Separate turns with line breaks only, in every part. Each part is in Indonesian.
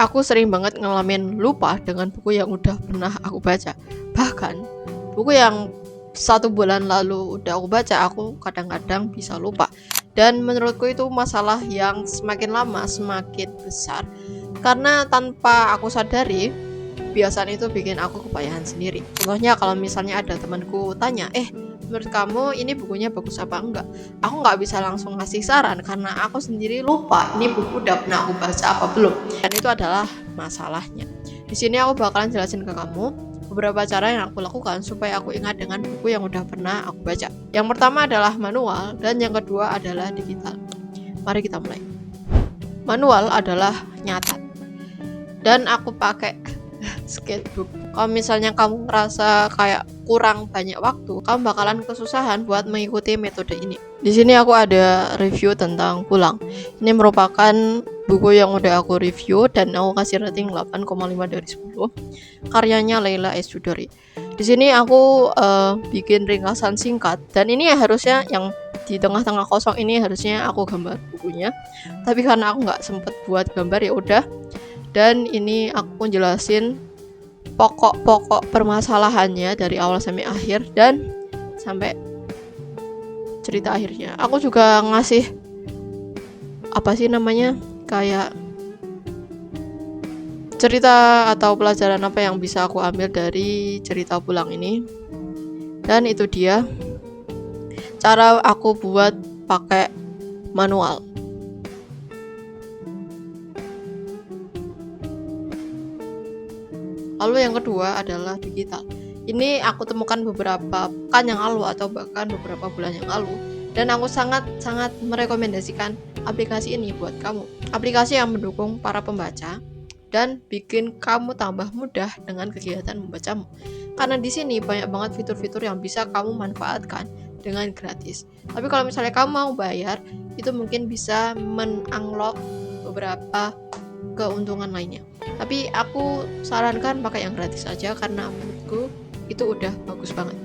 Aku sering banget ngalamin lupa dengan buku yang udah pernah aku baca. Bahkan buku yang 1 bulan lalu udah aku baca, aku kadang-kadang bisa lupa. Dan menurutku itu masalah yang semakin lama semakin besar. Karena tanpa aku sadari, kebiasaan itu bikin aku kepayahan sendiri. Contohnya kalau misalnya ada temanku tanya, menurut kamu ini bukunya bagus apa enggak? Aku nggak bisa langsung ngasih saran karena aku sendiri lupa ini buku udah pernah aku baca apa belum. Dan itu adalah masalahnya. Di sini aku bakalan jelasin ke kamu beberapa cara yang aku lakukan supaya aku ingat dengan buku yang udah pernah aku baca. Yang pertama adalah manual dan yang kedua adalah digital. Mari kita mulai. Manual adalah nyatat dan aku pakai sketchbook. Kalau misalnya kamu ngerasa kayak kurang banyak waktu, kamu bakalan kesusahan buat mengikuti metode ini. Di sini aku ada review tentang Pulang. Ini merupakan buku yang udah aku review dan aku kasih rating 8,5 dari 10. Karyanya Leila S. Chudori. Di sini aku bikin ringkasan singkat dan ini harusnya yang di tengah-tengah kosong ini harusnya aku gambar bukunya. Tapi karena aku nggak sempet buat gambar ya udah. Dan ini aku jelasin pokok-pokok permasalahannya dari awal sampai akhir dan sampai cerita akhirnya. Aku juga ngasih kayak cerita atau pelajaran apa yang bisa aku ambil dari cerita Pulang ini. Dan itu dia cara aku buat pakai manual. Lalu yang kedua adalah digital. Ini aku temukan beberapa pekan yang lalu atau bahkan beberapa bulan yang lalu. Dan aku sangat-sangat merekomendasikan aplikasi ini buat kamu. Aplikasi yang mendukung para pembaca dan bikin kamu tambah mudah dengan kegiatan membacamu. Karena di sini banyak banget fitur-fitur yang bisa kamu manfaatkan dengan gratis. Tapi kalau misalnya kamu mau bayar, itu mungkin bisa men-unlock beberapa keuntungan lainnya. Tapi aku sarankan pakai yang gratis aja karena menurutku itu udah bagus banget.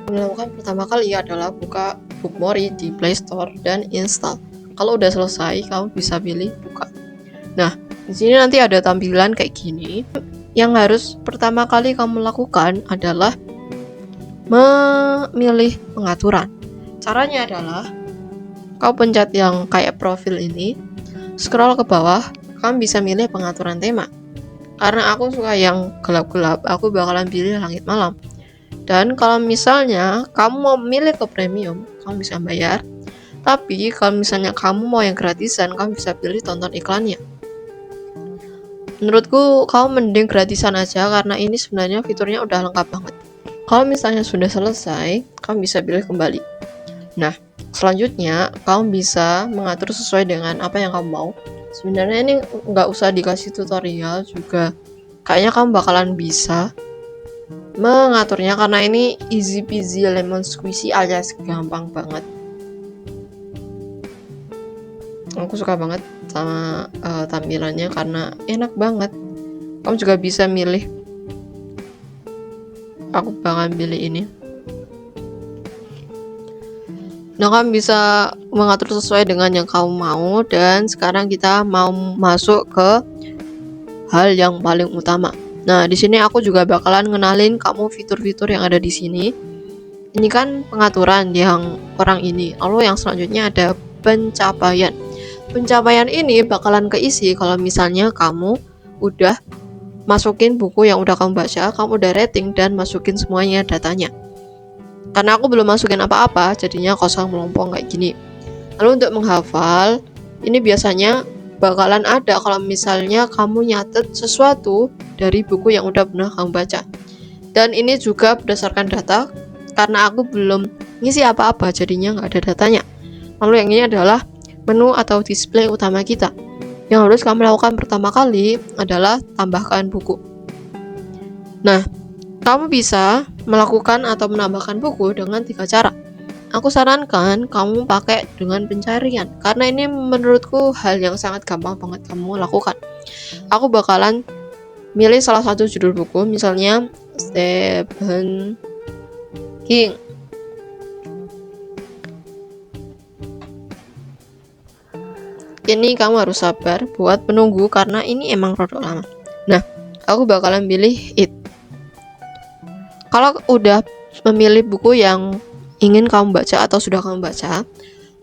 Melakukan pertama kali adalah buka Bookmori di Play Store dan install. Kalau udah selesai, kamu bisa pilih buka. Nah, di sini nanti ada tampilan kayak gini. Yang harus pertama kali kamu lakukan adalah memilih pengaturan. Caranya adalah kau pencet yang kayak profil ini, scroll ke bawah, kamu bisa milih pengaturan tema. Karena aku suka yang gelap-gelap, aku bakalan pilih langit malam. Dan kalau misalnya kamu mau milih ke premium, kamu bisa bayar. Tapi kalau misalnya kamu mau yang gratisan, kamu bisa pilih tonton iklannya. Menurutku kamu mending gratisan aja karena ini sebenarnya fiturnya udah lengkap banget. Kalau misalnya sudah selesai, kamu bisa pilih kembali. Nah, selanjutnya kamu bisa mengatur sesuai dengan apa yang kamu mau. Sebenarnya ini nggak usah dikasih tutorial juga, kayaknya kamu bakalan bisa mengaturnya karena ini easy peasy lemon squeezy alias gampang banget. Aku suka banget sama tampilannya karena enak banget. Kamu juga bisa milih. Aku bakalan pilih ini. Nah, kamu bisa mengatur sesuai dengan yang kamu mau. Dan sekarang kita mau masuk ke hal yang paling utama. Nah, di sini aku juga bakalan ngenalin kamu fitur-fitur yang ada di sini. Ini kan pengaturan yang orang ini. Lalu yang selanjutnya ada pencapaian. Pencapaian ini bakalan keisi kalau misalnya kamu udah masukin buku yang udah kamu baca, kamu udah rating dan masukin semuanya datanya. Karena aku belum masukin apa-apa, jadinya kosong melompong kayak gini. Lalu untuk menghafal, ini biasanya bakalan ada kalau misalnya kamu nyatet sesuatu dari buku yang udah pernah kamu baca. Dan ini juga berdasarkan data, karena aku belum ngisi apa-apa, jadinya nggak ada datanya. Lalu yang ini adalah menu atau display utama kita. Yang harus kamu lakukan pertama kali adalah tambahkan buku. Nah, kamu bisa melakukan atau menambahkan buku dengan 3 cara. Aku sarankan kamu pakai dengan pencarian, karena ini menurutku hal yang sangat gampang banget kamu lakukan. Aku bakalan milih salah satu judul buku, misalnya Stephen King. ini kamu harus sabar buat menunggu karena ini emang rada lama. Nah, aku bakalan pilih it. Kalau udah memilih buku yang ingin kamu baca atau sudah kamu baca,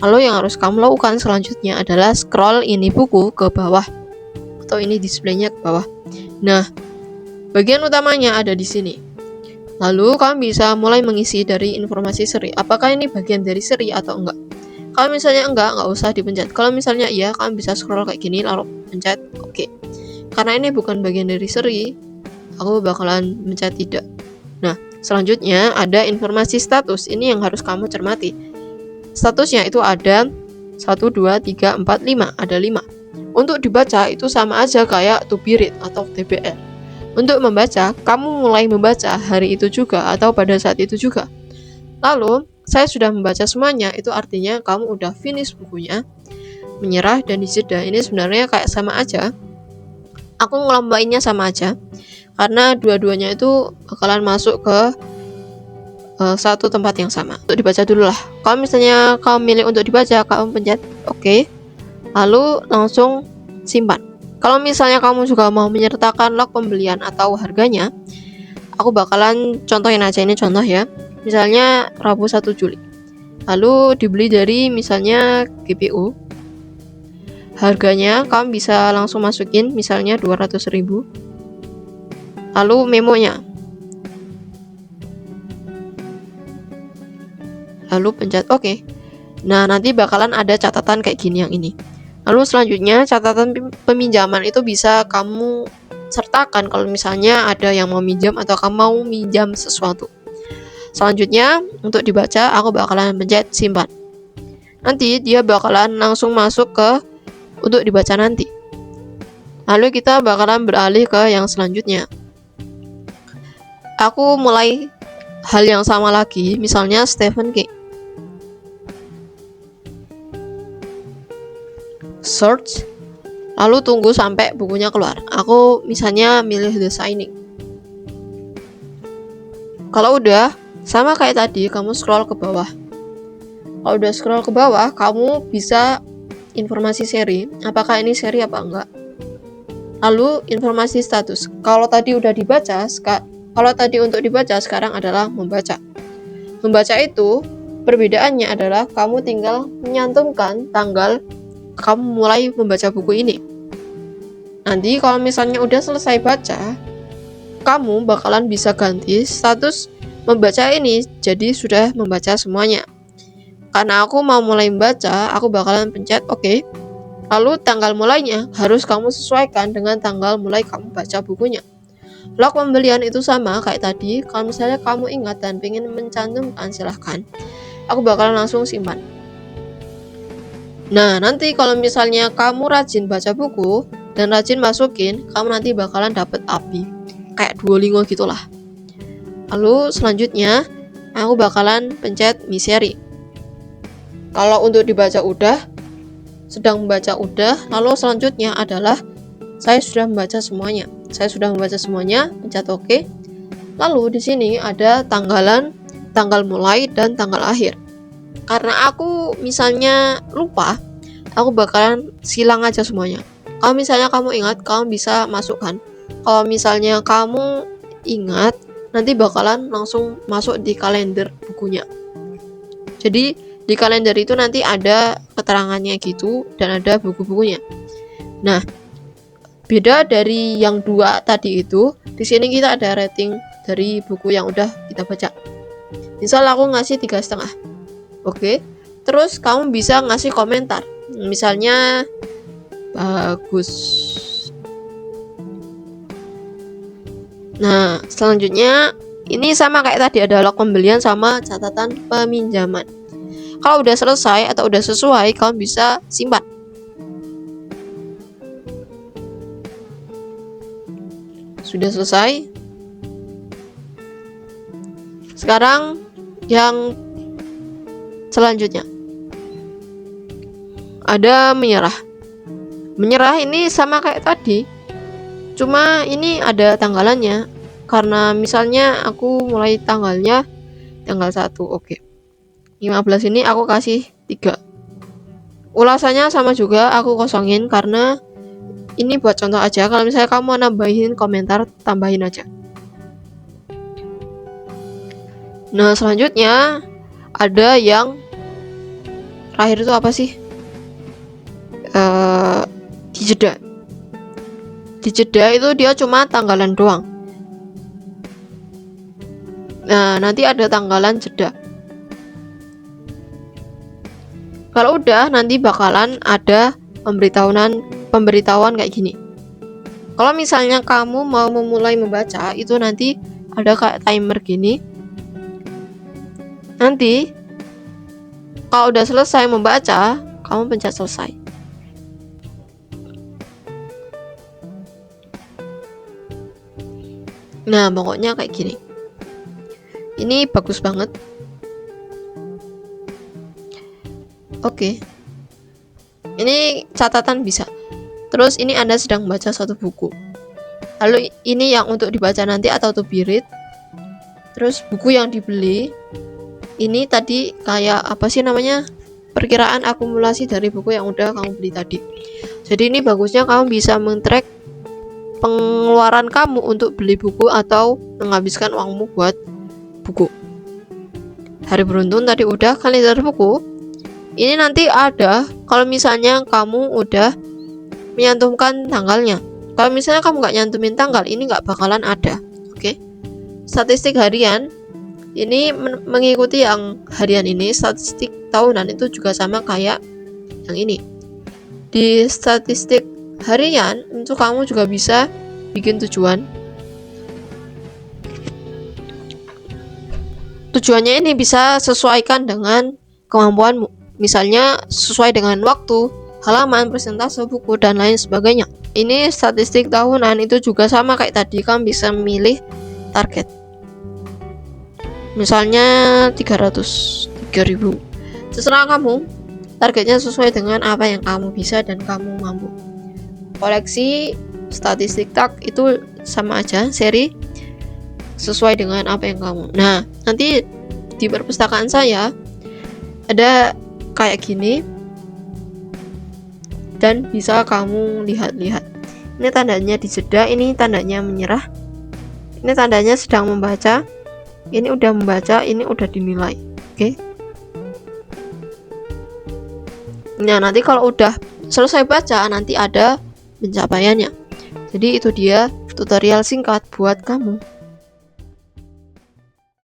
lalu yang harus kamu lakukan selanjutnya adalah scroll ini buku ke bawah atau ini displaynya ke bawah. Nah, bagian utamanya ada di sini. Lalu kamu bisa mulai mengisi dari informasi seri. Apakah ini bagian dari seri atau enggak? Kalau misalnya enggak usah dipencet. Kalau misalnya iya, kamu bisa scroll kayak gini lalu pencet oke. Karena ini bukan bagian dari seri, aku bakalan mencet tidak. Nah, selanjutnya ada informasi status. Ini yang harus kamu cermati. Statusnya itu ada 1, 2, 3, 4, 5. Ada 5. Untuk dibaca itu sama aja kayak to be read atau TBR. Untuk membaca, kamu mulai membaca hari itu juga atau pada saat itu juga. Lalu, saya sudah membaca semuanya, itu artinya kamu udah finish bukunya, menyerah dan dijeda. Ini sebenarnya kayak sama aja. Aku ngelompainnya sama aja, karena dua-duanya itu bakalan masuk ke satu tempat yang sama. Untuk dibaca dulu lah. Kalau misalnya kamu milih untuk dibaca, kamu pencet oke, lalu langsung simpan. Kalau misalnya kamu juga mau menyertakan log pembelian atau harganya, aku bakalan contohin aja, ini contoh ya. Misalnya Rabu 1 Juli. Lalu dibeli dari misalnya GPU. Harganya kamu bisa langsung masukin misalnya 200.000. Lalu memonya. Lalu pencet oke. Nah, nanti bakalan ada catatan kayak gini yang ini. Lalu selanjutnya catatan peminjaman itu bisa kamu sertakan kalau misalnya ada yang mau minjam atau kamu mau minjam sesuatu. Selanjutnya untuk dibaca aku bakalan pencet simpan. Nanti dia bakalan langsung masuk ke untuk dibaca nanti. Lalu kita bakalan beralih ke yang selanjutnya. Aku mulai hal yang sama lagi, misalnya Stephen King. Search, lalu tunggu sampai bukunya keluar. Aku misalnya milih The Shining. Kalau udah, sama kayak tadi, kamu scroll ke bawah. Kalau udah scroll ke bawah, kamu bisa informasi seri, apakah ini seri apa enggak. Lalu informasi status. Kalau tadi udah dibaca, kalau tadi untuk dibaca, sekarang adalah membaca. Membaca itu perbedaannya adalah kamu tinggal menyantumkan tanggal kamu mulai membaca buku ini. Nanti kalau misalnya udah selesai baca, kamu bakalan bisa ganti status membaca ini jadi sudah membaca semuanya. Karena aku mau mulai membaca, aku bakalan pencet oke. Lalu tanggal mulainya harus kamu sesuaikan dengan tanggal mulai kamu baca bukunya. Log pembelian itu sama kayak tadi. Kalau misalnya kamu ingat dan pengen mencantumkan, silahkan. Aku bakalan langsung simpan. Nah, nanti kalau misalnya kamu rajin baca buku dan rajin masukin, kamu nanti bakalan dapet API. Kayak Duolingo gitulah. Lalu selanjutnya, aku bakalan pencet miseri. Kalau untuk dibaca udah, sedang membaca udah, lalu selanjutnya adalah saya sudah membaca semuanya. Saya sudah membaca semuanya, pencet oke. Lalu di sini ada tanggal mulai dan tanggal akhir. Karena aku misalnya lupa, aku bakalan silang aja semuanya. Kalau misalnya kamu ingat, kamu bisa masukkan. Kalau misalnya kamu ingat, nanti bakalan langsung masuk di kalender bukunya. Jadi di kalender itu nanti ada keterangannya gitu dan ada buku-bukunya. Nah, beda dari yang dua tadi itu, di sini kita ada rating dari buku yang udah kita baca. Misal aku ngasih 3,5. Oke, terus kamu bisa ngasih komentar, misalnya bagus. Nah, selanjutnya ini sama kayak tadi, ada log pembelian sama catatan peminjaman. Kalau udah selesai atau udah sesuai, kamu bisa simpan. Sudah selesai. Sekarang yang selanjutnya ada menyerah. Menyerah ini sama kayak tadi, cuma ini ada tanggalannya. Karena misalnya aku mulai tanggalnya tanggal 1, oke. 15 ini aku kasih 3. ulasannya sama juga, aku kosongin karena ini buat contoh aja. Kalau misalnya kamu mau nambahin komentar, tambahin aja. Nah, selanjutnya ada yang terakhir itu apa sih? Dijeda. Dijeda itu dia cuma tanggalan doang. Nah, nanti ada tanggalan jeda. Kalau udah, nanti bakalan ada pemberitahuan kayak gini. Kalau misalnya kamu mau memulai membaca, itu nanti ada kayak timer gini. Nanti kalau udah selesai membaca, kamu pencet selesai. Nah, pokoknya kayak gini. Ini bagus banget. Oke. Ini catatan bisa. Terus ini Anda sedang membaca satu buku. Lalu ini yang untuk dibaca nanti atau to be read. Terus buku yang dibeli. Ini tadi kayak apa sih namanya? Perkiraan akumulasi dari buku yang udah kamu beli tadi. Jadi ini bagusnya kamu bisa men-track pengeluaran kamu untuk beli buku atau menghabiskan uangmu buat buku. Hari beruntung tadi udah, kalender buku. Ini nanti ada kalau misalnya kamu udah menyantumkan tanggalnya. Kalau misalnya kamu nggak nyantumin tanggal, ini nggak bakalan ada. Oke. Statistik harian ini mengikuti yang harian ini. Statistik tahunan itu juga sama kayak yang ini. Di statistik harian itu kamu juga bisa bikin tujuan. Tujuannya ini bisa sesuaikan dengan kemampuanmu. Misalnya sesuai dengan waktu, halaman, persentase buku, dan lain sebagainya. Ini statistik tahunan itu juga sama kayak tadi, kamu bisa memilih target. Misalnya 300, 3000. Terserah kamu, targetnya sesuai dengan apa yang kamu bisa dan kamu mampu. Koleksi statistik tag itu sama aja, seri sesuai dengan apa yang kamu. Nah, nanti di perpustakaan saya ada kayak gini dan bisa kamu lihat-lihat. Ini tandanya dijeda, ini tandanya menyerah, ini tandanya sedang membaca, ini udah membaca, ini udah dinilai. Oke. Nah, nanti kalau udah selesai baca nanti ada pencapaiannya. Jadi itu dia tutorial singkat buat kamu.